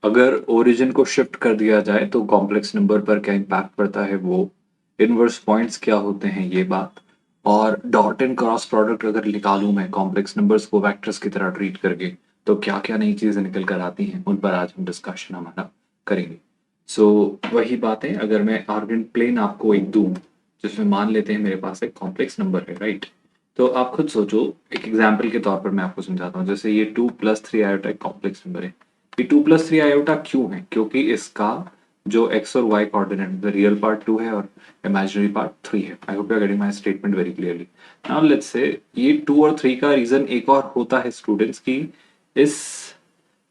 अगर ओरिजिन को शिफ्ट कर दिया जाए तो कॉम्प्लेक्स नंबर पर क्या इम्पैक्ट पड़ता है वो, इनवर्स पॉइंट्स क्या होते हैं ये बात, और डॉट एंड क्रॉस प्रोडक्ट अगर निकालूं मैं कॉम्प्लेक्स नंबर्स को वेक्टर्स की तरह ट्रीट करके तो क्या क्या नई चीज़ें निकल कर आती हैं, उन पर आज हम डिस्कशन हमारा करेंगे। सो वही बात है, अगर मैं आर्गेंट प्लेन आपको एक दूं जिसमें मान लेते हैं मेरे पास एक कॉम्प्लेक्स नंबर है, राइट। तो आप खुद सोचो, एक एग्जाम्पल के तौर पर मैं आपको समझाता हूँ। जैसे ये 2+3 आयोटा एक कॉम्प्लेक्स नंबर है। ये 2+3 आयोटा क्यों है? क्योंकि इसका जो एक्स और वाई कोऑर्डिनेट, रियल पार्ट 2 है और इमेजिनरी पार्ट 3 है। I hope you are getting my statement very clearly. Now let's say ये 2 और 3 का रीजन एक और होता है स्टूडेंट्स की, इस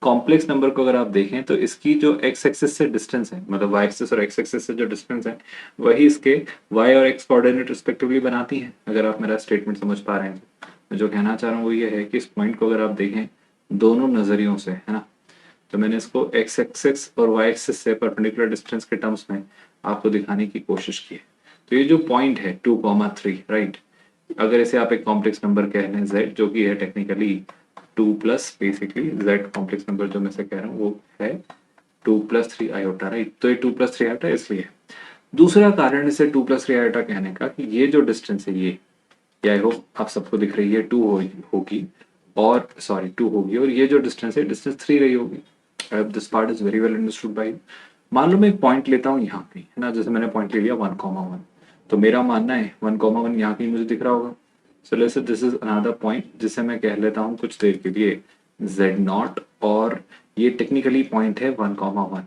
कॉम्प्लेक्स नंबर को अगर आप देखें तो इसकी जो एक्स एक्सिस से डिस्टेंस है, मतलब वाई एक्सिस और एक्स एक्सिस से जो डिस्टेंस है वही इसके वाई और एक्स कोऑर्डिनेट रिस्पेक्टिवली बनाती है। अगर आप मेरा स्टेटमेंट समझ पा रहे हैं तो मैं जो कहना चाह रहा हूँ वो ये है कि इस पॉइंट को अगर आप देखें दोनों नजरियों से, है ना, तो मैंने इसको एक्स एक्सिस और वाई एक्सिस से परपेंडिकुलर डिस्टेंस के टर्म्स में आपको दिखाने की कोशिश की है। तो ये जो पॉइंट है 2,3, राइट, अगर इसे आप एक कॉम्प्लेक्स नंबर कह लें z, जो कि है technically 2 plus basically z complex number जो मैं से कह रहा हूँ वो है 2+3 आयोटा, राइट। तो ये 2+3 आयोटा इसलिए है। दूसरा कारण इसे 2+3 आयोटा कहने का कि ये जो डिस्टेंस है ये आई होप आप सबको दिख रही है, 2 होगी और सॉरी 2 होगी, और ये जो डिस्टेंस है डिस्टेंस 3 रही होगी। I hope this part is very well understood by. मान लो मैं एक पॉइंट लेता हूँ यहाँ पे, है ना, जैसे मैंने पॉइंट ले लिया 1,1, तो मेरा मानना है 1,1 यहाँ कहीं मुझे दिख रहा होगा। So let's say this is another point जिसे मैं कह लेता हूँ कुछ देर के लिए z0, और ये टेक्निकली पॉइंट है 1,1,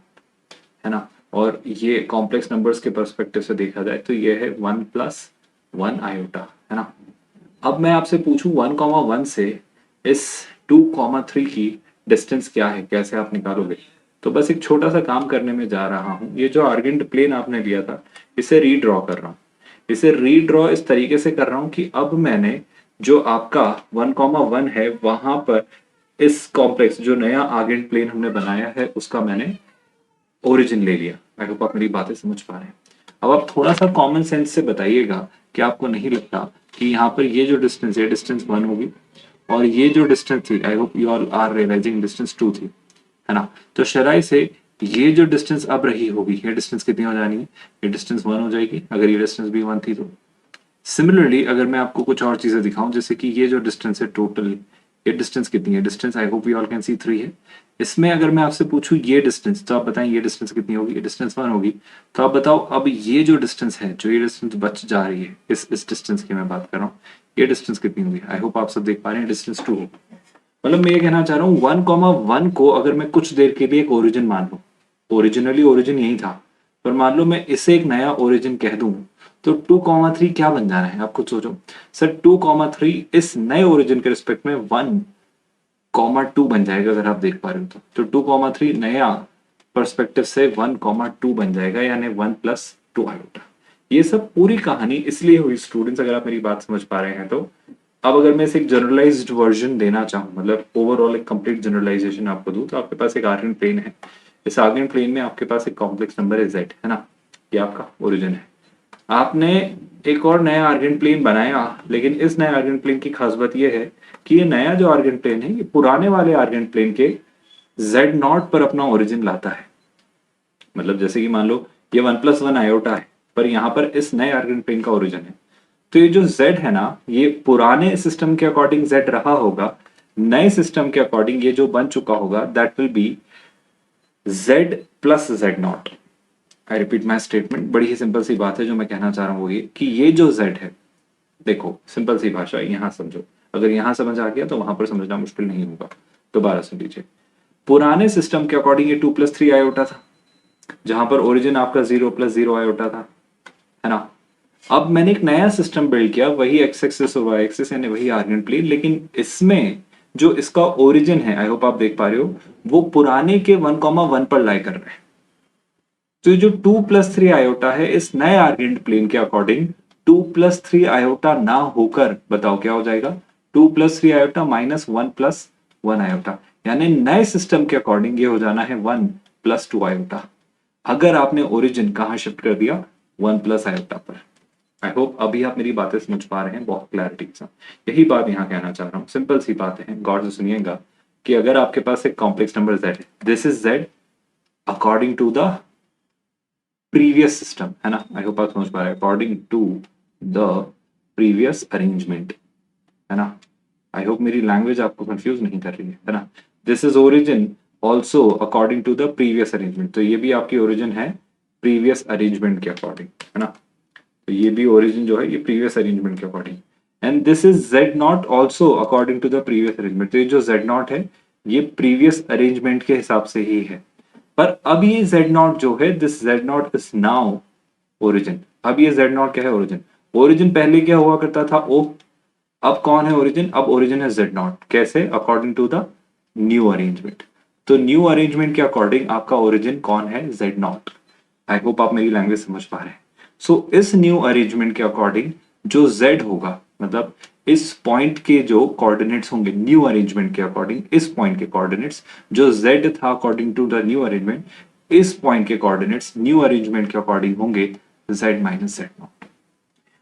है ना। और ये कॉम्प्लेक्स नंबर्स के पर्सपेक्टिव से देखा जाए तो ये है 1+1 आयोटा, है ना। अब मैं आपसे पूछूं 1,1 से इस 2,3 की डिस्टेंस क्या है, कैसे आप निकालोगे? तो बस एक छोटा सा काम करने में जा रहा हूं। ये जो आर्गेंट प्लेन आपने लिया था इसे रीड्रॉ कर रहा हूं। इसे रीड्रॉ इस तरीके से कर रहा हूं कि अब मैंने जो आपका 1,1 है वहां पर इस कॉम्प्लेक्स जो नया आर्गेंट प्लेन हमने बनाया है उसका मैंने ओरिजिन ले लिया। आई होप आप मेरी बातें समझ पा रहे हैं। अब आप थोड़ा सा कॉमन सेंस से बताइएगा कि आपको नहीं लगता कि यहाँ पर ये जो डिस्टेंस है डिस्टेंस 1 होगी और ये जो डिस्टेंस थी, I hope you all are realising, distance 2 थी, है ना। तो शराय से ये जो डिस्टेंस अब रही होगी, ये डिस्टेंस कितनी हो जानी है? ये डिस्टेंस 1 हो जाएगी अगर ये डिस्टेंस भी 1 थी तो। सिमिलरली अगर मैं आपको कुछ और चीजें दिखाऊं, जैसे कि ये जो डिस्टेंस है टोटल, ये डिस्टेंस कितनी है? Distance I hope you all can सी 3 है। इसमें अगर मैं आपसे पूछूं ये डिस्टेंस, तो आप बताएं ये डिस्टेंस कितनी होगी? ये डिस्टेंस 1 होगी। तो आप बताओ अब ये जो डिस्टेंस है, जो ये डिस्टेंस बच जा रही है, इस डिस्टेंस की मैं बात कर रहा हूँ, ये डिस्टेंस कितनी होगी? आई होप आप सब देख पा रहे हैं, डिस्टेंस 2 होगी। मतलब मैं ये कहना चाह रहा हूँ 1,1 को अगर मैं कुछ देर के लिए एक ओरिजिन मान लूं, ओरिजिनली ओरिजिन यही था, पर मान लो मैं इसे एक नया ओरिजिन कह दूं, तो 2,3 क्या बन जाना है? आप खुद सोचो। सर 2,3 इस नए ओरिजिन के रिस्पेक्ट में 1,2 बन जाएगा अगर आप देख पा रहे हो तो 2,3 नया पर्सपेक्टिव से 1,2 बन जाएगा, यानी 1+2 आयोटा। ये सब पूरी कहानी इसलिए हुई स्टूडेंट्स, अगर आप मेरी बात समझ पा रहे हैं तो। अब अगर मैं इसे एक जनरलाइज्ड वर्जन देना चाहूँ, मतलब ओवरऑल एक कंप्लीट जनरलाइजेशन आपको दूं, तो आपके पास एक आर्गन प्लेन है। इस आर्गन प्लेन में आपके पास एक कॉम्प्लेक्स नंबर है z, है ना, ये आपका ओरिजिन है। आपने एक और नया आर्गन प्लेन बनाया, लेकिन इस नए आर्गन प्लेन की खास बात यह है कि ये नया जो आर्गन प्लेन है ये पुराने वाले आर्गन प्लेन के z0 पर अपना ओरिजिन लाता है। मतलब जैसे कि मान लो ये 1+1 आयोटा है, पर यहां पर इस नए आर्गन प्लेन का ओरिजिन है। तो ये जो z है ना, ये पुराने सिस्टम के अकॉर्डिंग z रहा होगा, नए सिस्टम के अकॉर्डिंग ये जो बन चुका होगा that will B z+z0। I repeat my statement, बड़ी ही सिंपल सी बात है जो मैं कहना चाह रहा हूं वो ये कि ये जो z है, देखो सिंपल सी भाषा यहां समझो, अगर यहां समझ आ गया तो वहां पर समझना मुश्किल नहीं होगा। दोबारा सुन लीजिए। पुराने सिस्टम के अकॉर्डिंग ये 2+3 आयोटा था, जहां पर ओरिजिन आपका 0+0 आयोटा था, है ना। अब मैंने एक नया सिस्टम बिल्ड किया, वही एक्स एक्सिस और वाई एक्सिस, यानी वही आर्गन प्लेन, लेकिन इसमें जो इसका ओरिजिन है, आई होप आप देख पा रहे हो, वो पुराने के 1,1 पर लाई कर रहे हैं। तो ये जो 2+3 आयोटा है इस नए आर्गेंट प्लेन के अकॉर्डिंग 2+3 आयोटा ना होकर बताओ क्या हो जाएगा? 2+3 आयोटा -1+1 आयोटा, यानी नए सिस्टम के अकॉर्डिंग ये हो जाना है 1+2 आयोटा। अगर आपने ओरिजिन कहां शिफ्ट कर दिया? 1+ आयोटा पर। आई होप अभी आप मेरी बातें समझ पा रहे हैं बहुत क्लैरिटी के साथ। यही बात यहां कहना चाह रहा हूं, सिंपल सी बात है, गौर से सुनिएगा कि अगर आपके पास एक कॉम्प्लेक्स नंबर z है, this is z according to the previous system, है ना। आई होप आप समझ पा रहे हैं, according to the previous arrangement, है ना। आई होप मेरी लैंग्वेज आपको कंफ्यूज नहीं कर रही है ना। This is origin also according to the previous arrangement, तो ये भी आपकी ओरिजिन है प्रीवियस अरेंजमेंट के अकॉर्डिंग, है ना। तो ये भी ओरिजिन जो है ये प्रीवियस अरेंजमेंट के according. And this is Z naught also according to the previous arrangement, तो ये जो जेड नॉट है ये प्रीवियस अरेंजमेंट के हिसाब से ही है। पर अब ये जेड नॉट जो है, this Z not is now origin. अब ये जेड नॉट क्या है, ओरिजिन। ओरिजिन पहले क्या हुआ करता था, ओ। अब कौन है ओरिजिन, अब ओरिजिन है जेड नॉट। कैसे, according to the new arrangement. तो न्यू अरेंजमेंट के अकॉर्डिंग आपका ओरिजिन कौन है, जेड नॉट। आई होप आप मेरी लैंग्वेज समझ पा रहे हैं। सो इस न्यू अरेंजमेंट के अकॉर्डिंग जो z होगा, मतलब इस पॉइंट के जो कोऑर्डिनेट्स होंगे न्यू अरेंजमेंट के अकॉर्डिंग, इस पॉइंट के कोऑर्डिनेट्स जो z था according to the new arrangement, इस पॉइंट के कोऑर्डिनेट्स न्यू अरेंजमेंट के अकॉर्डिंग होंगे z minus Z naught.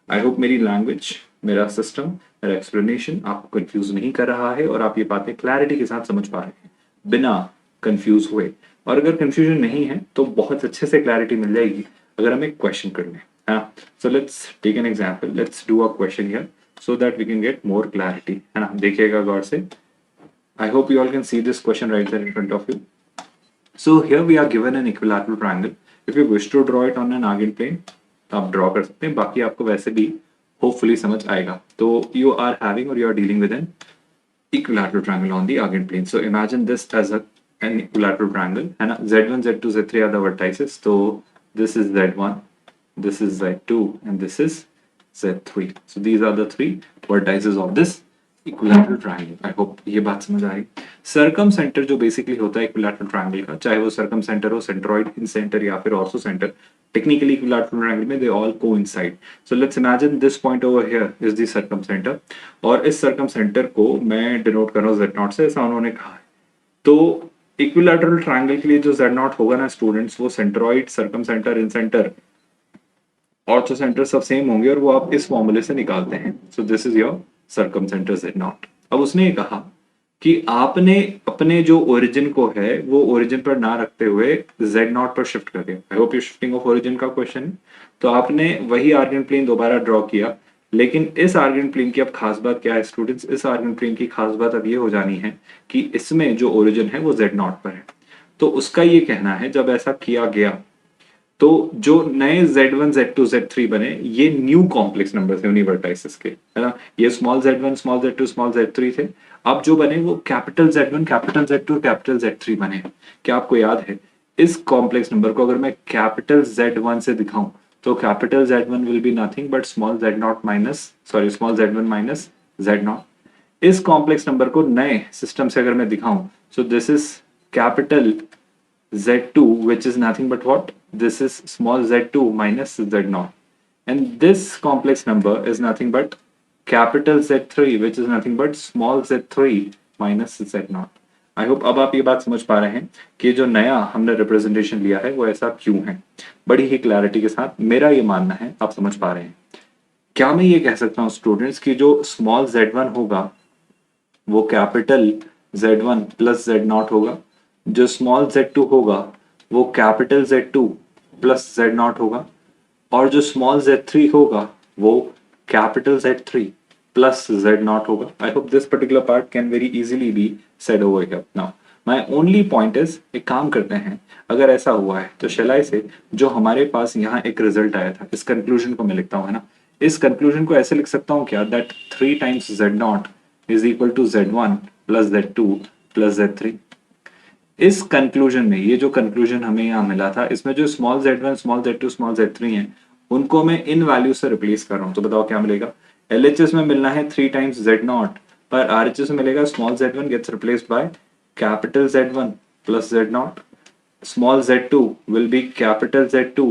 I hope मेरी लैंग्वेज, मेरा सिस्टम, मेरा एक्सप्लेनेशन आपको कंफ्यूज नहीं कर रहा है और आप ये बातें क्लैरिटी के साथ समझ पा रहे हैं बिना कंफ्यूज हुए। और अगर कंफ्यूजन नहीं है तो बहुत अच्छे से क्लैरिटी मिल जाएगी अगर हम एक क्वेश्चन कर लें, हाँ। So let's take an example, let's do a question here so that we can get more clarity, है ना। देखिएगा गौर से। I hope you all can see this question right there in front of you. So here we are given an equilateral triangle. If you wish to draw it on an argent plane, तो आप draw कर सकते हैं, बाकी आपको वैसे भी hopefully समझ आएगा। तो यू आर हैविंग और you are dealing with an equilateral triangle on the argent plane. So imagine this as an equilateral triangle, है ना। Z1, Z2, Z3 are the vertices. So this is Z1, this is Z2, and this is Z3. So these are the three vertices of this equilateral triangle. I hope ये बात समझ आ रही। Circum centre जो basically होता है equilateral triangle का, चाहे वो सर्कम सेंटर हो, सेंट्रॉइड, इन सेंटर या फिर orthocentre, technically equilateral triangle में they all coincide. So let's imagine this point over here is the circumcentre, और इस सर्कम सेंटर को मैं डिनोट कर रहा हूँ Z0 से, ऐसा उन्होंने कहा है। तो इक्विलैटरल ट्रायंगल के लिए जो Z0 होगा ना स्टूडेंट्स, वो सेंट्रॉइड, सर्कम सेंटर, इन सेंटर, ऑर्थो सेंटर सब सेम होंगे और वो आप इस फॉर्मूले से निकालते हैं। So this is your circum centre Z0। अब उसने ये कहा कि आपने अपने जो ओरिजिन को है वो ओरिजिन पर ना रखते हुए Z0 पर शिफ्ट कर दिया। आई होप ये शिफ्टिंग ऑफ ओरिजिन का क्वेश्चन है। तो आपने वही आर्गेंट प्लेन दोबारा ड्रॉ किया, लेकिन इस आर्गेंट प्लेन की अब खास बात क्या है स्टूडेंट्स, इस आर्गेंट प्लेन की खास बात अब ये हो जानी है कि इसमें जो ओरिजिन है वो Z0 पर है। तो उसका ये कहना है जब ऐसा किया गया तो जो नए Z1, Z2, Z3 बने, ये न्यू कॉम्प्लेक्स नंबर थे उन्हीं वर्टाइसेस के, है ना। ये small Z1, small Z2, small Z3 थे। अब जो बने वो कैपिटल Z1, कैपिटल Z2 और कैपिटल Z3 बने। क्या आपको याद है, इस कॉम्प्लेक्स नंबर को अगर मैं कैपिटल Z1 से दिखाऊं तो capital Z1 will be nothing but small Z0 minus, sorry, small Z1 minus Z0। इस कॉम्प्लेक्स नंबर को नए सिस्टम से अगर मैं दिखाऊं, so this is capital Z2, which is nothing but what? This is small z2 minus z0. And this complex number is nothing but capital Z3, which is nothing but small z3 minus z0. I hope अब आप ये बात समझ पा रहे हैं कि जो नया हमने रिप्रेजेंटेशन लिया है वो ऐसा क्यों है। बड़ी ही क्लैरिटी के साथ मेरा ये मानना है आप समझ पा रहे हैं। क्या मैं ये कह सकता हूँ स्टूडेंट्स कि जो स्मॉल z1 होगा वो कैपिटल Z1 प्लस Z0 होगा, जो स्मॉल Z2 होगा वो कैपिटल Z2 प्लस Z0 होगा, और जो स्मॉल Z3 होगा वो कैपिटल Z3 प्लस Z0 होगा। I hope this particular part can very easily be said over here now. My only point is, एक काम करते हैं, अगर ऐसा हुआ है तो शैल आई से जो हमारे पास यहाँ एक रिजल्ट आया था, इस कंक्लूजन को मैं लिखता हूँ, है ना। इस कंक्लूजन को ऐसे लिख सकता हूँ क्या, that 3 times Z0 is equal to Z1 plus Z2 plus Z3। इस कंक्लूजन में, ये जो कंक्लूजन हमें यहाँ मिला था, इसमें जो small Z1, small Z2, small Z3 हैं उनको मैं इन वैल्यू से रिप्लेस कर रहा हूँ। तो बताओ क्या मिलेगा। LHS में मिलना है 3 टाइम्स Z0, पर RHS में मिलेगा small Z1 gets replaced by capital Z1 plus Z0, small z2 will be capital Z2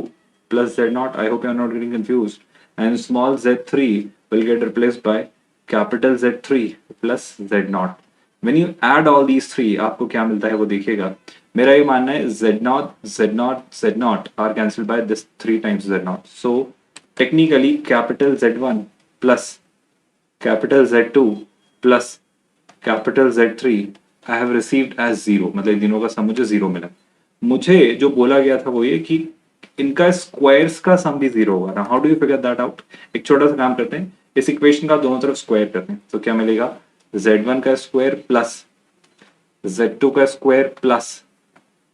plus Z0. I hope you are not getting confused. And small z3 will get replaced by capital Z3 plus Z0. When you add all these three, आपको क्या मिलता है वो देखिएगा। मेरा ये मानना है Z0, Z0, Z0 are cancelled by this 3 times Z0. So technically capital Z1 plus capital Z2 plus capital Z3 I have received as 0, मतलब इन तीनों का सम मुझे 0 मिला। मुझे जो बोला गया था वो ये कि इनका स्क्वायर्स का सम भी 0 होगा ना। How do you figure that out? एक छोटा सा काम करते हैं, इस इक्वेशन का दोनों तरफ स्क्वायर करते हैं, तो क्या मिलेगा? z1 का स्क्वायर प्लस z2 का स्क्वायर प्लस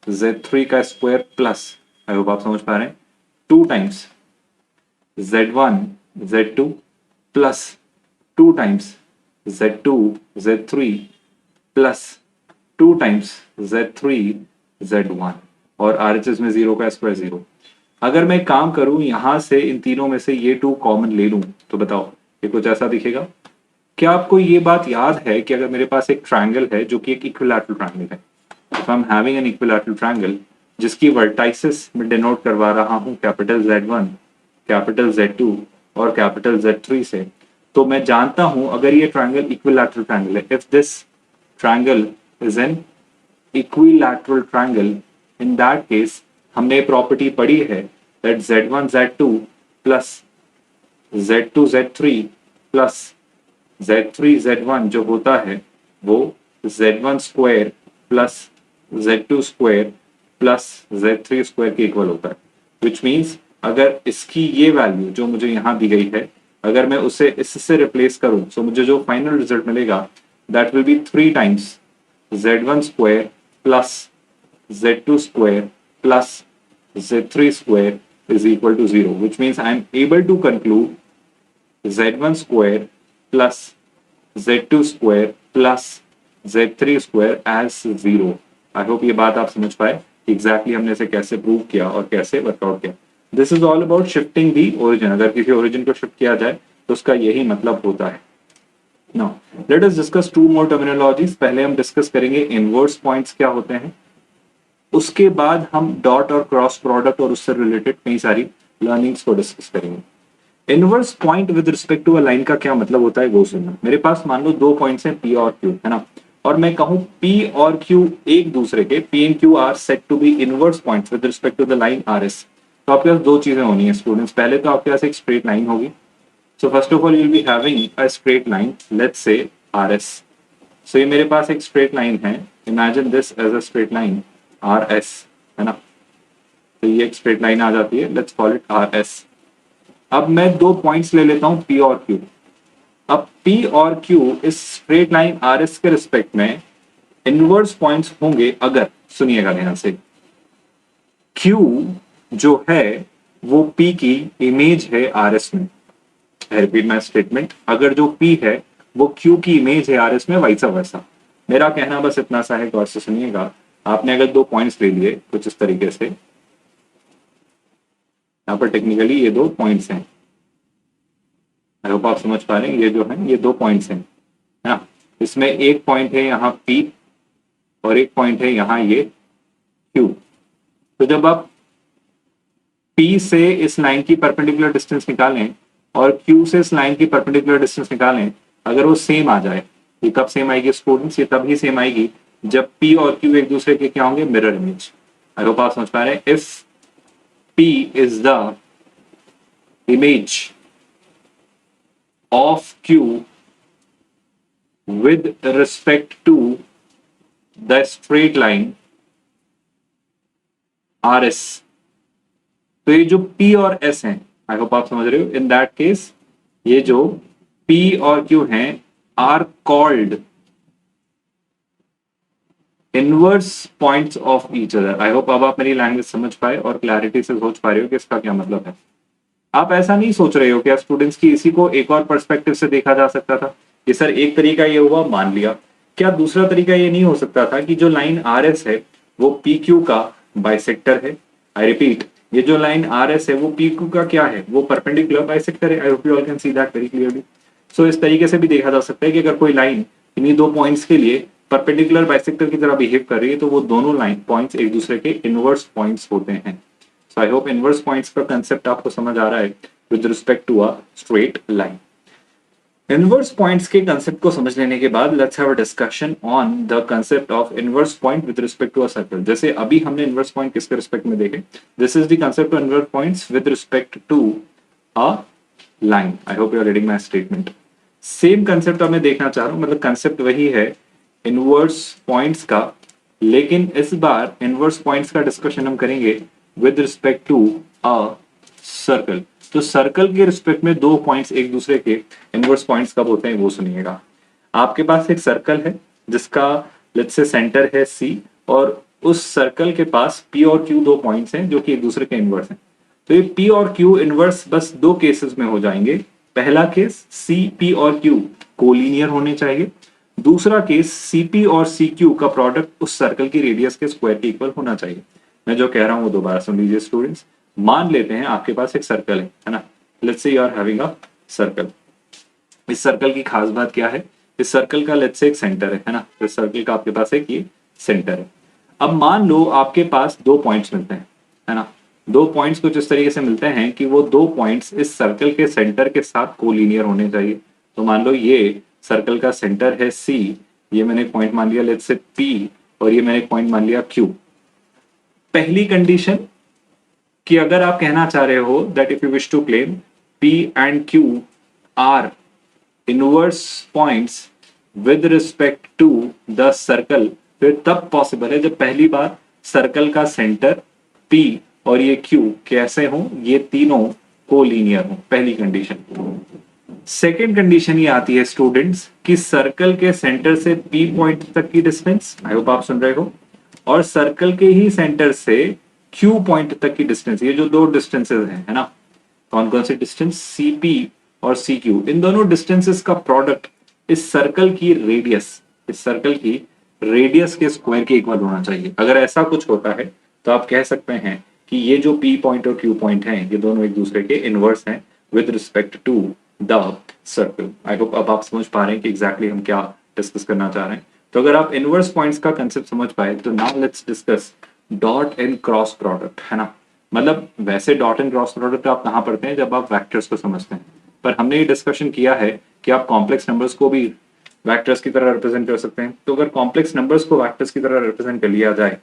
z3 का स्क्वायर प्लस, आई होप आप समझ पा रहे हैं, 2 times z1 z2 plus 2 times z2 z3 plus 2 times z3 z1, और RHS में 0 का स्क्वायर 0। अगर मैं काम करूं यहां से इन तीनों में से ये 2 कॉमन ले लूं तो बताओ ये कुछ ऐसा दिखेगा। क्या आपको ये बात याद है कि अगर मेरे पास एक ट्रायंगल है जो कि एक इक्विलैटरल ट्रायंगल है, if I am having an equilateral triangle जिसकी वर्टाइसिस में डिनोट करवा रहा हूं कैपिटल Z1, कैपिटल Z2 और कैपिटल Z3 से, तो मैं जानता हूं अगर ये ट्रायंगल इक्विलैटरल ट्रायंगल है, if this triangle is an equilateral triangle, in that case हमने प्रॉपर्टी पढ़ी है that z1 z2 plus z2 z3 plus z3 z1 जो होता है वो z1 square plus z2 square plus z3 square के equal होता है, विच मीन्स अगर इसकी ये वैल्यू जो मुझे यहां दी गई है अगर मैं उसे इससे रिप्लेस करूं तो मुझे जो फाइनल रिजल्ट मिलेगा that will be 3 times z1 square plus z2 square plus z3 square is equal to 0, which means I am able to conclude z1 square plus z2 square plus z3 square as 0। I hope ये बात आप समझ पाए exactly हमने इसे कैसे prove किया और कैसे वर्कआउट किया। This is all about shifting the origin। अगर किसी origin को शिफ्ट किया जाए तो उसका यही मतलब होता है। Now, let us discuss two more terminologies। पहले हम डिस्कस करेंगे इनवर्स पॉइंट्स क्या होते हैं, उसके बाद हम डॉट और क्रॉस प्रोडक्ट और उससे रिलेटेड कई सारी लर्निंग्स को डिस्कस करेंगे। Inverse point with respect to a line का क्या मतलब होता है वो सुनना। मेरे पास मान लो 2 पॉइंट्स हैं P और Q, है ना, और मैं कहूं P और Q एक दूसरे के P and Q are set to be inverse points with respect to the line RS। तो आपके पास 2 चीजें होनी है स्टूडेंट्स। पहले तो आपके पास एक स्ट्रेट लाइन होगी। So first of all, you'll be having a straight line, let's say RS। So ये मेरे पास एक straight line है, imagine this as a straight line RS, है ना, तो ये एक straight line आ जाती है, let's call it RS। अब मैं 2 पॉइंट्स ले लेता हूं P और Q। अब P और Q इस straight line RS के रिस्पेक्ट में इनवर्स पॉइंट्स होंगे अगर, सुनिएगा ध्यान से, Q जो है वो P की इमेज है RS में। I repeat my statement, अगर जो P है वो Q की इमेज है RS में, वाइसा वर्सा। मेरा कहना बस इतना सा है, गौर से सुनिएगा। आपने अगर 2 पॉइंट्स ले लिए कुछ इस तरीके से, यहाँ पर टेक्निकली ये 2 पॉइंट्स हैं, आई होप आप समझ पा रहे हैं, ये जो है ये 2 पॉइंट्स हैं, है ना। इसमें एक पॉइंट है यहाँ P और एक पॉइंट है यहाँ ये Q। तो जब आप P से इस लाइन की परपेंडिकुलर डिस्टेंस निकालें और Q से इस लाइन की परपेंडिकुलर डिस्टेंस निकालें, अगर वो सेम आ जाए, ये कब सेम आएगी स्टूडेंट्स? ये तभी सेम आएगी जब P और Q एक दूसरे के क्या होंगे? Mirror image. आई होप आप समझ पा रहे हैं। If P is the image of Q with respect to the straight line RS, तो ये जो P और S हैं, आई होप आप समझ रहे हो, इन दैट केस ये जो P और Q हैं are called inverse points of each other. I hope अब आप मेरी लैंग्वेज समझ पाए और क्लैरिटी से सोच पा रहे हो कि इसका क्या मतलब है। आप ऐसा नहीं सोच रहे हो कि स्टूडेंट्स की इसी को एक और पर्सपेक्टिव से देखा जा सकता था कि सर एक तरीका ये हुआ, मान लिया, क्या दूसरा तरीका ये नहीं हो सकता था कि जो लाइन RS है वो PQ का बाइसेक्टर है? आई रिपीट, ये जो लाइन RS है वो PQ का क्या है? वो परपेंडिकुलर बाइसेक्टर है। I hope you all can see that very clearly. So इस तरीके से भी देखा जा सकता है कि अगर कोई लाइन इन्हीं 2 पॉइंट्स के लिए परपेंडिकुलर बाइसेक्टर की तरह बिहेव कर रही है तो वो दोनों लाइन पॉइंट्स एक दूसरे के इनवर्स पॉइंट्स होते हैं। So I hope inverse points का कंसेप्ट आपको समझ आ रहा है with respect to a straight line. Inverse points के कंसेप्ट को समझ लेने के बाद let's have a discussion on the concept of inverse point with respect to a circle. जैसे अभी हमने इनवर्स पॉइंट किसके रिस्पेक्ट में देखे, this is the concept of inverse points with respect to a line. I hope you are reading my statement. Same concept अब मैं देखना चाह रहा हूं, मतलब कंसेप्ट वही है इनवर्स पॉइंट्स का लेकिन इस बार इनवर्स पॉइंट्स का डिस्कशन हम करेंगे with respect to a circle. तो सर्कल के रिस्पेक्ट में दो पॉइंट्स एक दूसरे के इनवर्स पॉइंट्स कब होते हैं वो सुनिएगा। आपके पास एक सर्कल है जिसका लेट्स से सेंटर है सी, और उस सर्कल के पास पी और क्यू दो पॉइंट्स हैं जो कि एक दूसरे के इनवर्स हैं। तो ये पी और क्यू इनवर्स बस दो केसेस में हो जाएंगे। पहला केस सी पी और क्यू कोलिनियर होने चाहिए। दूसरा केस सीपी और सी क्यू का प्रोडक्ट उस सर्कल की रेडियस के स्क्वायर के इक्वल होना चाहिए। मैं जो कह रहा हूं वो दोबारा सुन लीजिए स्टूडेंट्स। मान लेते हैं आपके पास एक सर्कल है ना। Let's say you are having a circle. इस सर्कल की खास बात क्या है, इस सर्कल का लेट्स से एक सेंटर है ना। इस सर्कल का आपके पास एक ये सेंटर है। अब मान लो आपके पास दो पॉइंट्स मिलते हैं, है ना। दो पॉइंट्स कुछ इस तरीके से मिलते हैं कि वो दो पॉइंट्स इस सर्कल के सेंटर के साथ कोलिनियर होने चाहिए। तो मान लो ये सर्कल का सेंटर है सी, ये मैंने एक पॉइंट मान लिया लेट्स से पी, और ये मैंने एक पॉइंट मान लिया क्यू। पहली कंडीशन कि अगर आप कहना चाह रहे हो that if you wish to claim P and Q are inverse points with respect to the circle, फिर तब पॉसिबल है जब पहली बार सर्कल का सेंटर P और ये Q कैसे हो, ये तीनों कोलिनियर हो। पहली कंडीशन। सेकेंड कंडीशन ये आती है स्टूडेंट्स कि सर्कल के सेंटर से P पॉइंट तक की डिस्टेंस, आई होप आप सुन रहे हो, और सर्कल के ही सेंटर से Q पॉइंट तक की डिस्टेंस, ये जो दो डिस्टेंसेस हैं, है ना, कौन कौन से डिस्टेंस, CP और CQ, इन दोनों डिस्टेंसेस का प्रोडक्ट इस सर्कल की रेडियस, इस सर्कल की रेडियस के स्क्वायर के इक्वल होना चाहिए। अगर ऐसा कुछ होता है तो आप कह सकते हैं कि ये जो P पॉइंट और Q पॉइंट हैं ये दोनों एक दूसरे के इनवर्स हैं with respect to the circle. I hope अब आप समझ पा रहे हैं कि एग्जैक्टली हम क्या डिस्कस करना चाह रहे हैं। तो अगर आप इनवर्स पॉइंट्स का कंसेप्ट समझ पाए तो now let's discuss dot and cross product, है ना। मतलब वैसे डॉट एंड क्रॉस प्रोडक्ट आप कहां पढ़ते हैं, जब आप वेक्टर्स को समझते हैं, पर हमने ये डिस्कशन किया है कि आप कॉम्प्लेक्स नंबर्स को भी वेक्टर्स की तरह रिप्रेजेंट कर सकते हैं। तो अगर कॉम्प्लेक्स नंबर्स को वेक्टर्स की तरह रिप्रेजेंट कर लिया जाए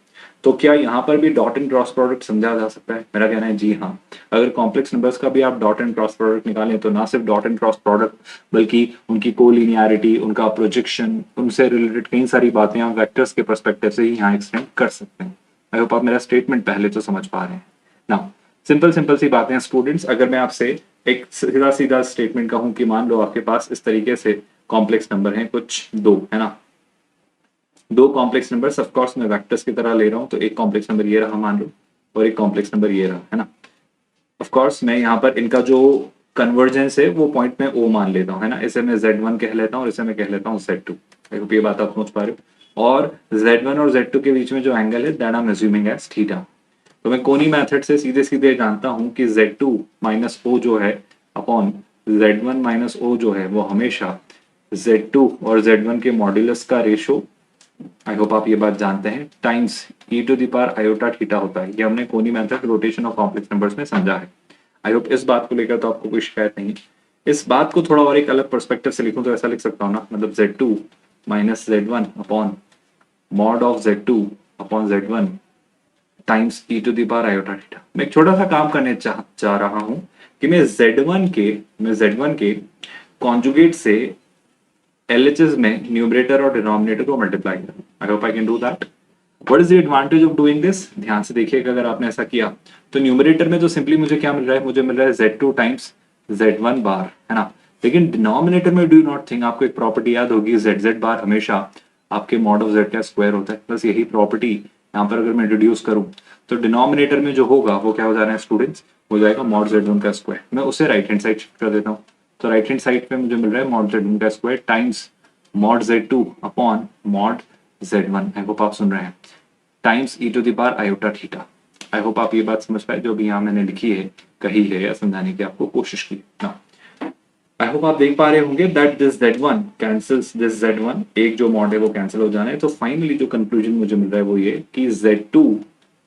तो क्या यहाँ पर भी डॉट एंड क्रॉस प्रोडक्ट समझा जा सकता है? मेरा कहना है जी हाँ। अगर कॉम्प्लेक्स नंबर्स का भी आप डॉट एंड क्रॉस प्रोडक्ट निकालें तो ना सिर्फ डॉट एंड क्रॉस प्रोडक्ट बल्कि उनकी कोलिनियरिटी, उनका प्रोजेक्शन, उनसे रिलेटेड कई सारी बातें आप वेक्टर्स के पर्सपेक्टिव से ही यहाँ एक्सटेंड कर सकते हैं। आई होप आप मेरा स्टेटमेंट पहले तो समझ पा रहे हैं ना। सिंपल सिंपल सी बातें हैं स्टूडेंट्स। अगर मैं आपसे एक सीधा सीधा स्टेटमेंट कहूं कि मान लो आपके पास इस तरीके से कॉम्प्लेक्स नंबर हैं कुछ दो, है ना, दो कॉम्प्लेक्स नंबर, ऑफ कोर्स मैं वेक्टर्स की तरह ले रहा हूं, तो एक कॉम्प्लेक्स नंबर ये रहा मान लो और एक कॉम्प्लेक्स नंबर ये रहा, है ना। ऑफ कोर्स मैं यहाँ पर इनका जो कन्वर्जेंस है वो पॉइंट में O मान लेता हूँ, है ना। इसे मैं Z1 कह लेता हूँ और इसे मैं कह लेता हूँ Z2। आई होप ये बात आप समझ पा रहे हो। और Z1 और Z2 के बीच में जो एंगल है that I am assuming as theta. तो मैं कोनी मेथड से सीधे सीधे जानता हूं कि Z2 माइनस O जो है अपॉन Z1 माइनस O जो है वो हमेशा Z2 और Z1 के मॉड्यूलस का रेशो, आई होप आप ये बात जानते हैं, टाइम्स e⁻ आयोटा थीटा होता है। ये हमने कोनी method rotation of complex numbers में समझा है। आई होप इस बात को लेकर तो आपको कोई शिकायत नहीं है। इस बात को थोड़ा और एक अलग पर्सपेक्टिव से लिखूं तो ऐसा लिख सकता हूँ ना, मतलब Z2 minus Z1 upon mod of Z2 upon Z1 times e⁻ iota theta. मैं एक छोटा सा काम करने चाह रहा हूं कि मैं Z1 के कॉन्जुगेट से LHS में न्यूमरेटर और डिनोमिनेटर को मल्टीप्लाई करूं। I hope I can do that. What is the advantage of doing this? ध्यान से देखिएगा, अगर आपने ऐसा किया तो न्यूमरेटर में तो सिंपली मुझे क्या मिल रहा है, मुझे मिल रहा है Z2 टाइम्स Z1 बार, है ना। लेकिन डिनोमिनेटर में डू नॉट थिंक, आपको एक प्रॉपर्टी याद होगी, ZZ बार हमेशा आपके मॉड ऑफ Z का स्क्वायर होता है। बस यही प्रॉपर्टी यहाँ पर अगर मैं इंट्रोड्यूस करूं तो डिनोमिनेटर में जो होगा वो क्या हो जाना है स्टूडेंट्स, हो जाएगा मॉड Z1 का स्क्वायर। मैं उसे राइट हैंड साइड शिफ्ट कर देता हूँ। तो राइट हैंड साइड पे मुझे मिल रहा है मॉड Z1 का square times mod Z2 upon mod Z1। आई होप आप सुन रहे हैं, टाइम्स e⁻ आयोटा थीटा। आई होप आप ये बात समझ पाए जो भी यहाँ मैंने लिखी है, कही है या समझाने की आपको कोशिश की ना। आई होप आप देख पा रहे होंगे that this Z1 cancels this Z1, एक जो मॉड है वो कैंसिल हो जाना है। तो फाइनली जो कंक्लूजन मुझे मिल रहा है वो ये कि Z2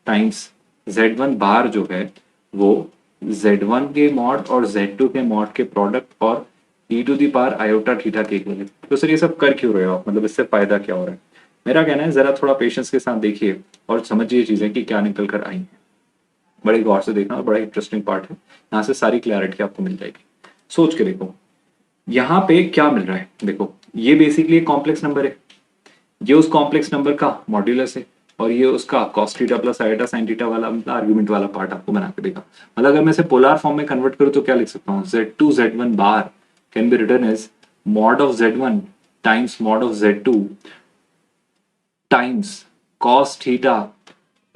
टाइम्स Z1 बार जो है वो Z1 के मॉड और Z2 के मॉड के प्रोडक्ट और e⁻ आयोटा थीटा के इक्वल है। तो सर ये सब कर क्यों रहे हो आप, मतलब इससे फायदा क्या हो रहा है? मेरा कहना है जरा थोड़ा पेशेंस के साथ देखिए और समझिए चीजें कि क्या निकल कर आई हैं। बड़े गौर से देखना, बड़ा इंटरेस्टिंग पार्ट है, यहाँ से सारी क्लैरिटी आपको मिल जाएगी। सोच के देखो यहाँ पे क्या मिल रहा है। देखो ये बेसिकली एक कॉम्प्लेक्स नंबर है, ये उस कॉम्प्लेक्स नंबर का मॉड्यूलस है। और ये उसका cos theta plus iota sin theta वाला मतलब आर्ग्यूमेंट वाला पार्ट आपको बना के देगा। मतलब अगर मैं इसे पोलर फॉर्म में कन्वर्ट करूँ तो क्या लिख सकता हूँ, Z2 Z1 bar can be written as mod of Z1 times mod of Z2 times cos theta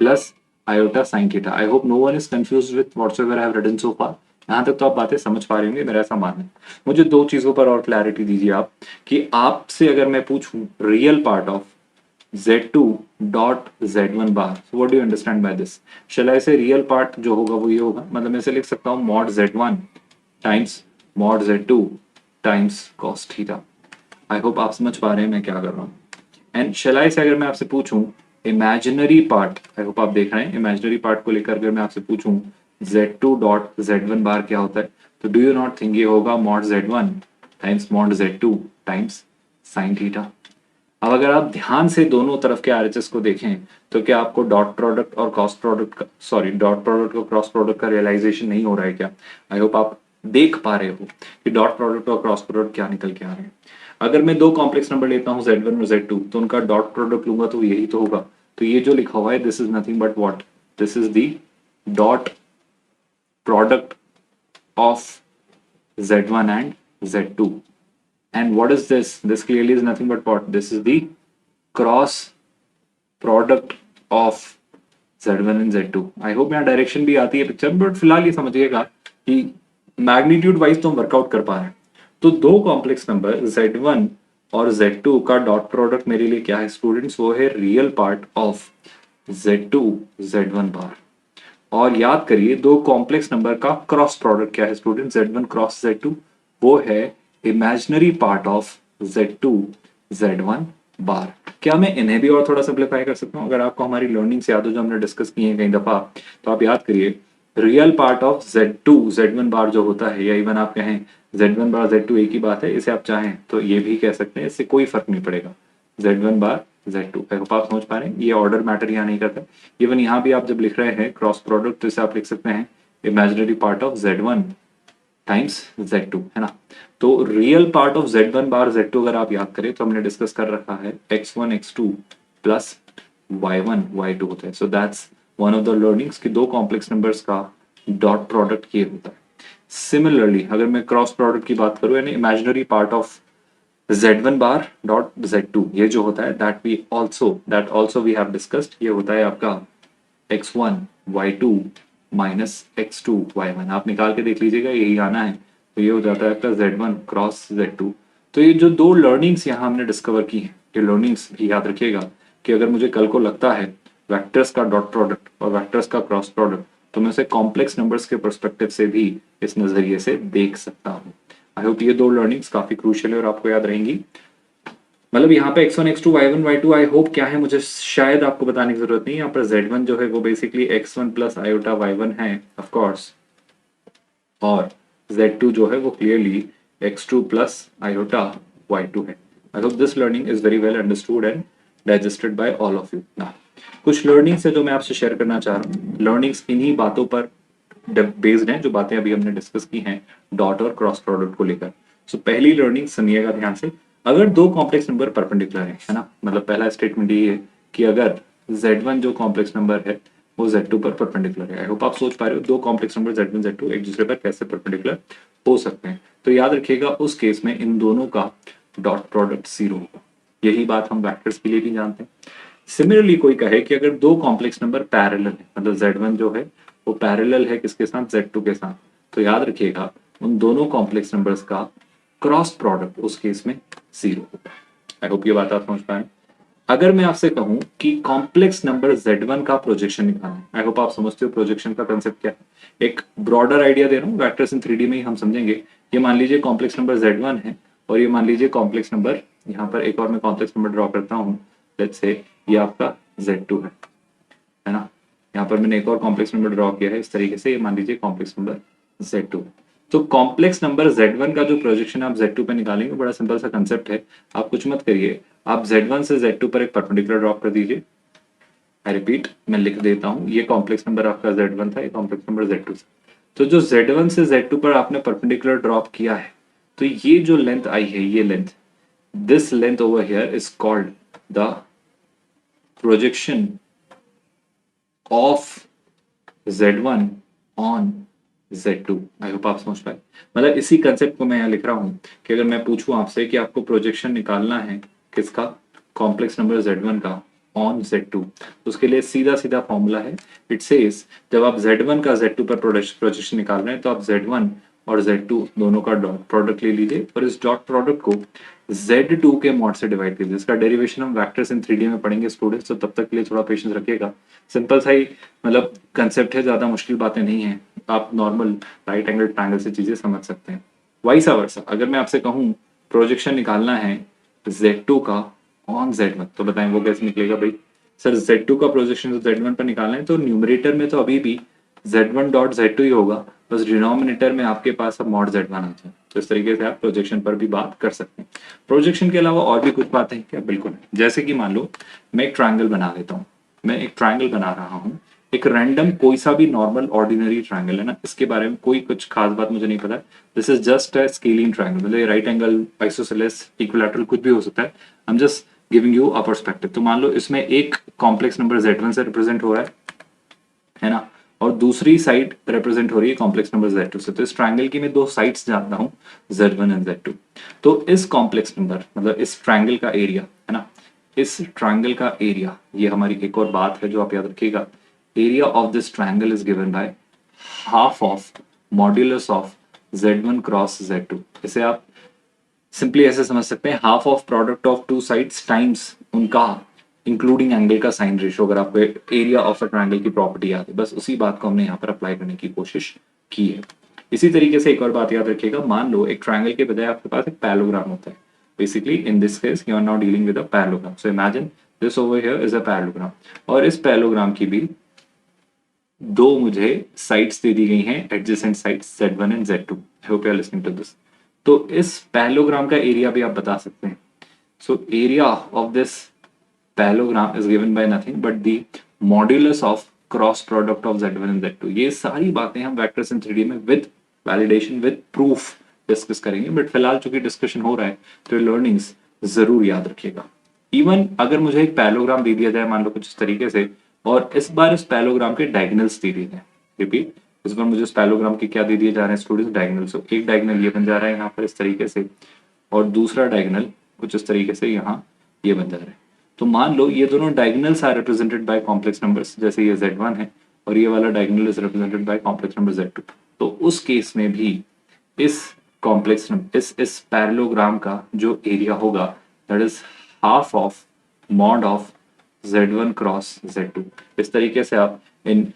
plus iota sin theta. I hope no one is confused with whatsoever I have written so far. यहाँ तक तो आप बातें समझ पा रहे होंगे, मेरा ऐसा मानना है। मुझे दो चीजों पर और क्लैरिटी दीजिए आप, कि आपसे अगर मैं पूछूं real part of Z2 dot Z1 bar, so what do you understand by this? Shall I say real part जो होगा वो ये होगा, मतलब मैं इसे लिख सकता हूँ mod Z1 times mod Z2 times cos theta. आई होप आप समझ पा रहे हैं मैं क्या कर रहा हूँ। एंड शेलाई से अगर मैं आपसे पूछूं इमेजिनरी पार्ट, आई होप आप देख रहे हैं, इमेजिनरी पार्ट को लेकर अगर मैं आपसे पूछूं Z2 डॉट Z1 बार क्या होता है, तो डू यू नॉट थिंक ये होगा mod Z1 times mod Z2 times sin theta. अब अगर आप ध्यान से दोनों तरफ के आरएचएस को देखें तो क्या आपको डॉट प्रोडक्ट और क्रॉस प्रोडक्ट का, सॉरी डॉट प्रोडक्ट और क्रॉस प्रोडक्ट का रियलाइजेशन नहीं हो रहा है क्या? आई होप आप देख पा रहे हो कि डॉट प्रोडक्ट और क्रॉस प्रोडक्ट क्या निकल के आ रहे हैं। अगर मैं दो कॉम्प्लेक्स नंबर लेता हूँ Z1 और Z2 तो उनका डॉट प्रोडक्ट लूंगा तो यही तो होगा। तो ये जो लिखा हुआ है this is nothing but what, this is the dot product of Z1 and Z2. And what is this? This clearly is nothing but what? This is the cross product of Z1 and Z2. I hope यहाँ direction भी आती है picture में, but फिलहाल ये समझिएगा कि magnitude wise तो हम वर्कआउट कर पा रहे हैं। तो दो कॉम्प्लेक्स नंबर Z1 और Z2 का डॉट प्रोडक्ट मेरे लिए क्या है स्टूडेंट्स, वो है real part of Z2 Z1 बार। और याद करिए दो कॉम्प्लेक्स नंबर का क्रॉस प्रोडक्ट क्या है स्टूडेंट, Z1 क्रॉस Z2, वो है imaginary part of Z2 Z1 बार। क्या मैं इन्हें भी और थोड़ा सिंप्लीफाई कर सकता हूं? अगर आपको हमारी लर्निंग्स याद हो जो हमने डिस्कस की है कई दफा, तो आप याद करिए real part of Z2 Z1 बार जो होता है, या इवन आप कहें Z1 बार Z2 एक ही बात है, इसे आप चाहें तो ये भी कह सकते हैं, इससे कोई फर्क नहीं पड़ेगा। Z1 bar Z2, I hope आप समझ पा रहे हैं, ये ऑर्डर मैटर यहाँ नहीं करता। इवन यहाँ भी आप जब लिख रहे हैं क्रॉस प्रोडक्ट तो इसे आप लिख सकते हैं imaginary part of Z1 times Z2, है ना। तो real part of Z1 bar Z2 अगर आप याद करें तो हमने डिस्कस कर रखा है x1 x2 plus y1 y2 होता है। So that's one of the learnings कि दो कॉम्प्लेक्स नंबर्स का डॉट प्रोडक्ट ये होता है। सिमिलरली अगर मैं क्रॉस प्रोडक्ट की बात करूं यानी imaginary part of Z1 bar dot Z2, ये जो होता है that also we have discussed, ये होता है आपका x1 y2 minus x2 y1। आप निकाल के देख लीजिएगा यही आना है, तो ये हो जाता है आपका Z1 क्रॉस Z2। तो ये जो दो लर्निंग्स यहाँ हमने डिस्कवर की हैं, ये लर्निंग्स याद रखिएगा कि अगर मुझे कल को लगता है वेक्टर्स का डॉट प्रोडक्ट और वेक्टर्स का क्रॉस प्रोडक्ट, तो मैं उसे कॉम्प्लेक्स नंबर्स के परस्पेक्टिव से भी इस नजरिए से देख सकता हूँ। आई होप ये दो लर्निंग्स काफी क्रूशियल है और आपको याद रहेंगी। मतलब यहाँ पे x1 x2 y1 y2 I hope क्या है मुझे शायद आपको बताने की जरूरत नहीं। यहाँ पर z1 जो है वो basically x1 plus iota y1 है ऑफ कोर्स, और z2 जो है वो clearly x2 plus iota y2 है। I hope this learning is very well understood and digested by all of you. ना कुछ लर्निंग्स है जो मैं आपसे शेयर करना चाह रहा हूँ। लर्निंग्स इन्हीं बातों पर बेस्ड हैं जो बातें अभी हमने डिस्कस की हैं डॉट और क्रॉस प्रोडक्ट को लेकर। सो पहली लर्निंग सुनिएगा ध्यान से, अगर दो कॉम्प्लेक्स नंबर परपेंडिकुलर है ना, मतलब पहला स्टेटमेंट ये है कि अगर Z1 जो कॉम्प्लेक्स नंबर है वो Z2 पर परपेंडिकुलर है। आई होप आप सोच पा रहे हो दो कॉम्प्लेक्स नंबर Z1 Z2 एक दूसरे पर कैसे परपेंडिकुलर हो सकते हैं। तो याद रखिएगा उस केस में इन दोनों का डॉट प्रोडक्ट 0 होगा। यही बात हम वेक्टर्स के लिए भी जानते हैं। सिमिलरली कोई कहे कि अगर दो कॉम्प्लेक्स नंबर पैरेलल है, मतलब Z1 जो है वो पैरेलल है किसके साथ, Z2 के साथ, तो याद रखिएगा उन दोनों कॉम्प्लेक्स नंबर्स का क्रॉस प्रोडक्ट उस केस में 0 होगा। आई होप ये बात आप समझ पाए। अगर मैं आपसे कहूं कि कॉम्प्लेक्स नंबर Z1 का प्रोजेक्शन निकालना है, आई होप आप समझते हो प्रोजेक्शन का कंसेप्ट क्या है। एक ब्रॉडर आइडिया दे रहा हूँ, वेक्टर्स इन 3D में ही हम समझेंगे। ये मान लीजिए कॉम्प्लेक्स नंबर Z1 है और ये मान लीजिए कॉम्प्लेक्स नंबर, यहाँ पर एक और मैं कॉम्प्लेक्स नंबर ड्रॉ करता हूँ, लेट्स से ये आपका Z2 है ना। यहाँ पर मैंने एक और कॉम्प्लेक्स नंबर ड्रॉ किया है इस तरीके से, ये मान लीजिए कॉम्प्लेक्स नंबर Z2। तो कॉम्प्लेक्स नंबर Z1 का जो प्रोजेक्शन आप Z2 पे निकालेंगे बड़ा सिंपल सा कंसेप्ट है। आप कुछ मत करिए, आप Z1 से Z2 पर एक परपेंडिकुलर ड्रॉ कर दीजिए। आई रिपीट, मैं लिख देता हूं, ये कॉम्प्लेक्स नंबर आपका Z1 था, ये कॉम्प्लेक्स नंबर Z2 था। तो जो Z1 से Z2 पर आपने परपेंडिकुलर ड्रॉप किया है, तो ये जो लेंथ आई है, ये length, this length over here is called the projection of Z1 on Z2। I hope आप समझ पाए। मतलब इसी कंसेप्ट को मैं यहाँ लिख रहा हूँ कि अगर मैं पूछूं आपसे कि आपको प्रोजेक्शन निकालना है किसका, कॉम्प्लेक्स नंबर Z1 का ऑन Z2, तो उसके लिए सीधा सीधा फॉर्मूला है। इट सेज जब आप Z1 का Z2 पर प्रोजेक्शन निकाल रहे हैं तो आप Z1 और Z2 दोनों का डॉट प्रोडक्ट ले लीजिए और इस डॉट प्रोडक्ट को Z2 के मॉड से डिवाइड कीजिए। इसका डेरिवेशन हम वेक्टर्स इन 3D में पढ़ेंगे स्टूडेंट्स, तो तब तक के लिए थोड़ा पेशेंस रखिएगा। सिंपल सा ही मतलब कंसेप्ट है, ज्यादा मुश्किल बातें नहीं है। आप नॉर्मल राइट एंगल ट्रायंगल से चीजें समझ सकते हैं। वाइसा वर्सा अगर मैं आपसे कहूं प्रोजेक्शन निकालना है Z2 का ऑन Z1, तो बताएं वो कैसे निकलेगा भाई। सर Z2 का प्रोजेक्शन तो Z1 पर निकालना है, तो न्यूमरेटर में तो अभी भी Z1 डॉट Z2 ही होगा, बस डिनोमिनेटर में आपके पास अब मॉड Z1 आता है। तो इस तरीके से आप प्रोजेक्शन पर भी बात कर सकते हैं। प्रोजेक्शन के अलावा और भी कुछ बातें हैं क्या? बिल्कुल। जैसे कि मान लो मैं एक ट्रायंगल बना लेता हूँ, मैं एक ट्रायंगल बना रहा हूँ, एक रैंडम कोई सा भी नॉर्मल ऑर्डिनरी ट्रायंगल है ना, इसके बारे में कोई कुछ खास बात मुझे नहीं पता है। This is just a scaling triangle, मतलब राइट एंगल, आइसोसेलेस, इक्विलैटरल कुछ भी हो सकता है। I am just giving you a perspective. तो मान लो इसमें एक कॉम्प्लेक्स नंबर Z1 से रिप्रेजेंट हो रहा है ना, और दूसरी साइड रिप्रेजेंट हो रही है कॉम्प्लेक्स नंबर Z2 से। तो इस ट्रायंगल की मैं दो साइड्स जानता हूँ, Z1 एंड Z2। तो इस कॉम्प्लेक्स नंबर मतलब इस ट्रायंगल का एरिया है ना, इस ट्रायंगल का एरिया, ये हमारी एक और बात है जो आप याद रखिएगा। Area of this triangle is given by half of modulus of Z1 cross Z2। इसे आप सिंपली ऐसे समझ सकते हैं, half of product of two sides times उनका इंक्लूडिंग एंगल का साइन रेशियो। अगर आपको एरिया ऑफ अ ट्रायंगल की प्रॉपर्टी याद है, बस उसी बात को हमने यहाँ पर अप्लाई करने की कोशिश की है। इसी तरीके से एक और बात याद रखिएगा, मान लो एक ट्रायंगल के बजाय आपके पास एक पैरेललोग्राम होता है। Basically in this case you are now dealing with a parallelogram. So imagine this over here is a parallelogram, और इस पैरेललोग्राम की भी दो मुझे साइड्स दे दी गई हैं, adjacent sides Z1 and Z2। I hope you are listening to this. तो इस पैरेललोग्राम का एरिया भी आप बता सकते हैं। So area of this parallelogram is given by nothing but the modulus of cross product of Z1 and Z2। ये सारी बातें हम वेक्टर्स इन 3D में with validation with proof discuss करेंगे, बट फिलहाल चूंकि डिस्कशन हो रहा है तो लर्निंग्स जरूर याद रखिएगा। इवन अगर मुझे एक पैरेललोग्राम दे दिया जाए मान लो कुछ इस तरीके से, और इस बार इस पैरेललोग्राम के डायगोनल्स दे दिए जाए, रिपीट, इस बार मुझे इस पैरेललोग्राम के क्या दे दिए जा रहे हैं स्टूडेंट्स, डायगोनल्स। एक डायगोनल ये बन जा रहा है यहाँ पर इस तरीके से, और दूसरा डायगोनल कुछ इस तरीके से यहाँ ये बन जा रहा है। तो मान लो ये दोनों diagonals are represented by complex numbers, जैसे ये Z1 है और ये वाला diagonal is represented by complex number Z2। तो उस केस में भी इस कॉम्प्लेक्स नंबर इस पैरेललोग्राम का जो एरिया होगा that is half of mod of Z1 cross Z2। इस तरीके से आप इन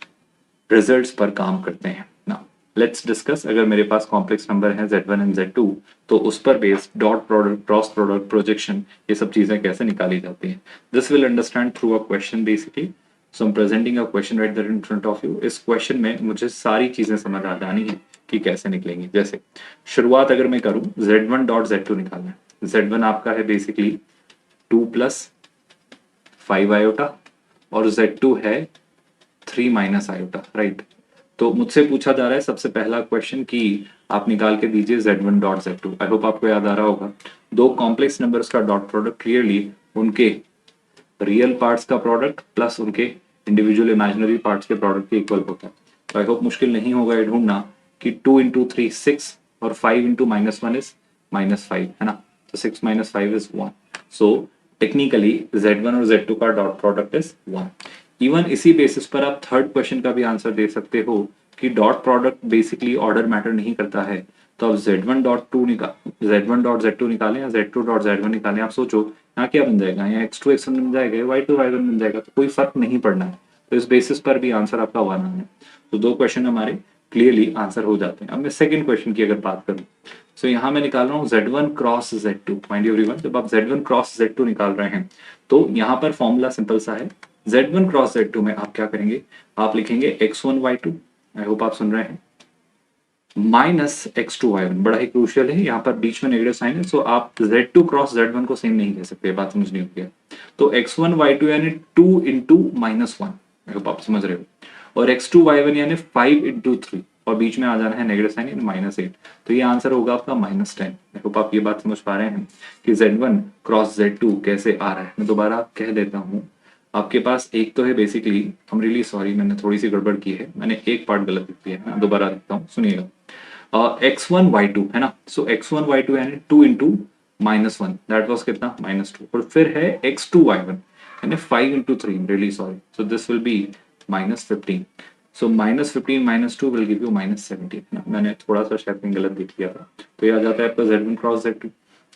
रिजल्ट्स पर काम करते हैं ना। लेट्स डिस्कस, अगर मेरे पास कॉम्प्लेक्स नंबर है Z1 एंड Z2, तो उस पर based dot product, cross product, projection, ये सब चीजें कैसे निकाली जाती हैं। This will understand through a question basically. So I am presenting a question right there in front of you. इस क्वेश्चन में मुझे सारी चीजें समझ आ जानी है कि कैसे निकलेंगी। जैसे शुरुआत अगर मैं करूं, Z1 डॉट Z2 निकालना है। Z1 आपका है बेसिकली 2 प्लस 5 आयोटा और Z2 है 3 माइनस आयोटा, राइट। तो मुझसे पूछा जा रहा है सबसे पहला क्वेश्चन कि आप निकाल के दीजिए Z1 dot Z2। I hope आपको याद आ रहा होगा, दो कॉम्प्लेक्स नंबर्स का डॉट प्रोडक्ट क्लियरली उनके रियल पार्ट्स का प्रोडक्ट प्लस उनके इंडिविजुअल इमेजिनरी पार्ट्स के प्रोडक्ट के इक्वल होता है। तो आई होप मुश्किल नहीं होगा ये ढूंढना कि 2 इंटू 3 6 और 5 इंटू -1 इज -5, है ना। तो 6 minus 5 is 1। So technically Z1 और Z2 का डॉट प्रोडक्ट इज 1। इवन इसी बेसिस पर आप थर्ड क्वेश्चन का भी आंसर दे सकते हो कि dot product basically order matter नहीं करता है। तो आप Z1 डॉट Z2 निकालें या Z2 डॉट Z1 निकालें, आप सोचो यहाँ क्या बन जाएगा, यहाँ X2 X1 बन जाएगा, Y2 Y1 बन जाएगा, तो कोई फर्क नहीं पड़ना है। तो इस बेसिस पर भी आंसर आपका 1 आना है। तो दो क्वेश्चन हमारे क्लियरली आंसर हो जाते हैं। अब मैं सेकंड क्वेश्चन की अगर बात करूं, सो यहाँ मैं निकाल रहा हूँ Z1 cross Z2। Mind you everyone, जब आप Z1 क्रॉस Z2 निकाल रहे हैं तो यहाँ पर फॉर्मूला सिंपल सा है। Z1 क्रॉस Z2 में आप क्या करेंगे, आप लिखेंगे X1 Y2, आई होप आप सुन रहे हैं, माइनस X2 Y1। बड़ा ही क्रूशियल है, यहाँ पर बीच में नेगेटिव साइन है, सो आप Z2 क्रॉस Z1 को सेम नहीं कह सकते, बात समझनी होगी। तो X1 Y2 यानी 2 इंटू -1, आई होप आप समझ रहे हो, और X2 Y1 यानी 5 इंटू 3, और बीच में आ जाना है नेगेटिव साइन यानी -8। तो ये आंसर होगा आपका -10। आई होप आप ये बात समझ पा रहे हैं कि Z1 क्रॉस Z2 कैसे आ रहा है। मैं दोबारा कह देता हूँ, आपके पास एक तो है basically, I am really sorry मैंने थोड़ी सी गड़बड़ की है, मैंने एक पार्ट गलत लिख दिया है ना, दोबारा लिखता हूँ सुनिएगा। x1 y2 है ना, सो x1 y2 यानी 2 into -1 दैट वाज कितना -2, और फिर है x2 y1 यानी 5 into 3, really sorry, so this will be -15, so -15 -2 will give you -17 ना, मैंने थोड़ा सा शायद गलत लिख दिया था, तो ये आ जाता है आपका z1 क्रॉस z2।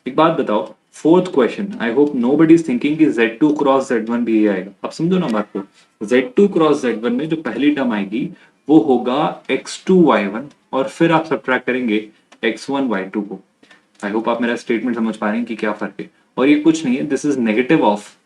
एक बात बताओ, fourth question, I hope nobody is thinking कि z2 क्रॉस z1 भी ये आएगा, आप समझो ना बात को, z2 क्रॉस z1 में जो पहली टर्म आएगी वो होगा x2 y1, और फिर आप सब्ट्रैक्ट करेंगे x1 y2 को। आई होप आप मेरा स्टेटमेंट समझ पा रहे हैं कि क्या फर्क है, और ये कुछ नहीं है, this is negative of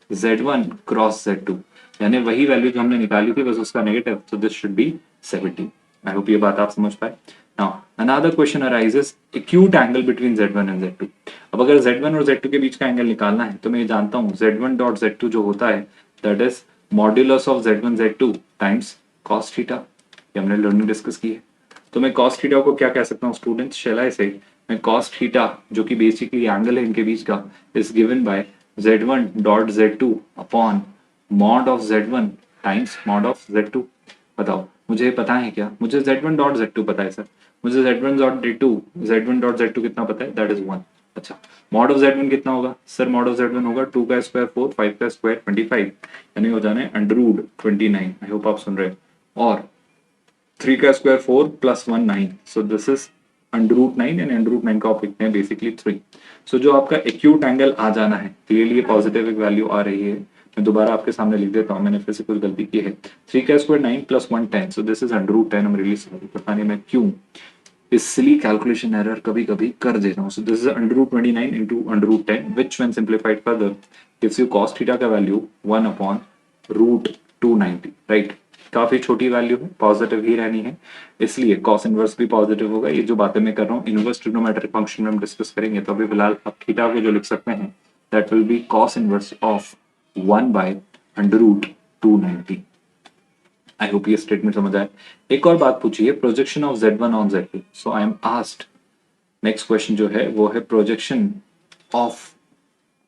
z1 cross z2, यानी वही वैल्यू जो हमने निकाली थी बस उसका negative, so this should be 17। I hope ये बात आप समझ पाए। Now another question arises, acute angle between z1 and z2। अब अगर z1 और z2 के बीच का एंगल निकालना है तो मैं ये जानता हूँ z1 डॉट z2 जो होता है that is modulus of z1 z2 times cos theta, ये हमने लर्निंग डिस्कस की है। तो मैं cos थीटा को क्या कह सकता हूँ स्टूडेंट्स, शैला से मैं cos थीटा जो कि बेसिकली एंगल है इनके बीच का is given by z1 dot z2 upon mod of z1 times mod of z2। बताओ मुझे पता है क्या, मुझे z1 डॉट z2 पता है सर, मुझे z1 डॉट z2 कितना पता है, दैट इज 1। अच्छा, मॉड ऑफ z1 कितना होगा सर, मॉड ऑफ z1 होगा 2 का स्क्वायर 4, 5 का स्क्वायर 25, यानी हो जाना है √29। आई होप आप सुन रहे हैं, और 3 का square 4 plus 1 9, so this is √9, and √9 का आप लिखते हैं बेसिकली 3। सो जो आपका एक्यूट एंगल आ जाना है, क्लियरली पॉजिटिव एक वैल्यू आ रही है, मैं दोबारा आपके सामने लिख देता हूँ, मैंने फिर से कुछ गलती की है, 3 का square 9 plus 1 10, so this is √10। हम रियली सॉरी, पता नहीं मैं क्यों इस सिली कैलकुलेशन एरर कभी कभी कर देता हूँ। So this is √29 into √10 which when simplified further gives you cos theta का वैल्यू 1 अपॉन √290, राइट। काफी छोटी वैल्यू है, पॉजिटिव ही रहनी है, इसलिए cos इनवर्स भी पॉजिटिव होगा। ये जो बातें मैं कर रहा हूँ इनवर्स ट्रिग्नोमेट्रिक फंक्शन में हम डिस्कस करेंगे, तो अभी फिलहाल आप थीटा को जो लिख सकते हैं that will be cos inverse of 1 by √290। I hope ये स्टेटमेंट समझ आए। एक और बात पूछिए, projection of z1 on z2। So I am asked, next question जो है वो है projection of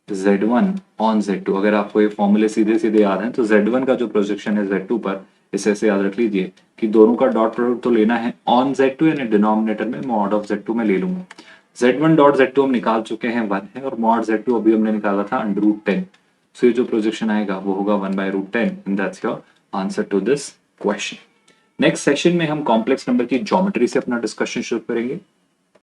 z1 on z2। अगर आपको ये फॉर्मूले सीधे सीधे याद है तो z1 का जो प्रोजेक्शन है z2 पर, इसे ऐसे याद रख लीजिए कि दोनों का डॉट प्रोडक्ट तो लेना है ऑन z2, यानी डिनोमिनेटर में मॉड ऑफ z2 में ले लूंगा। z1 डॉट z2 हम निकाल चुके हैं 1 है, और मॉड z2 अभी हमने निकाला था √10। सो ये जो प्रोजेक्शन आएगा वो होगा 1/√10, and that's your answer to this question. Next session में हम कॉम्प्लेक्स नंबर की ज्योमेट्री से अपना डिस्कशन शुरू करेंगे।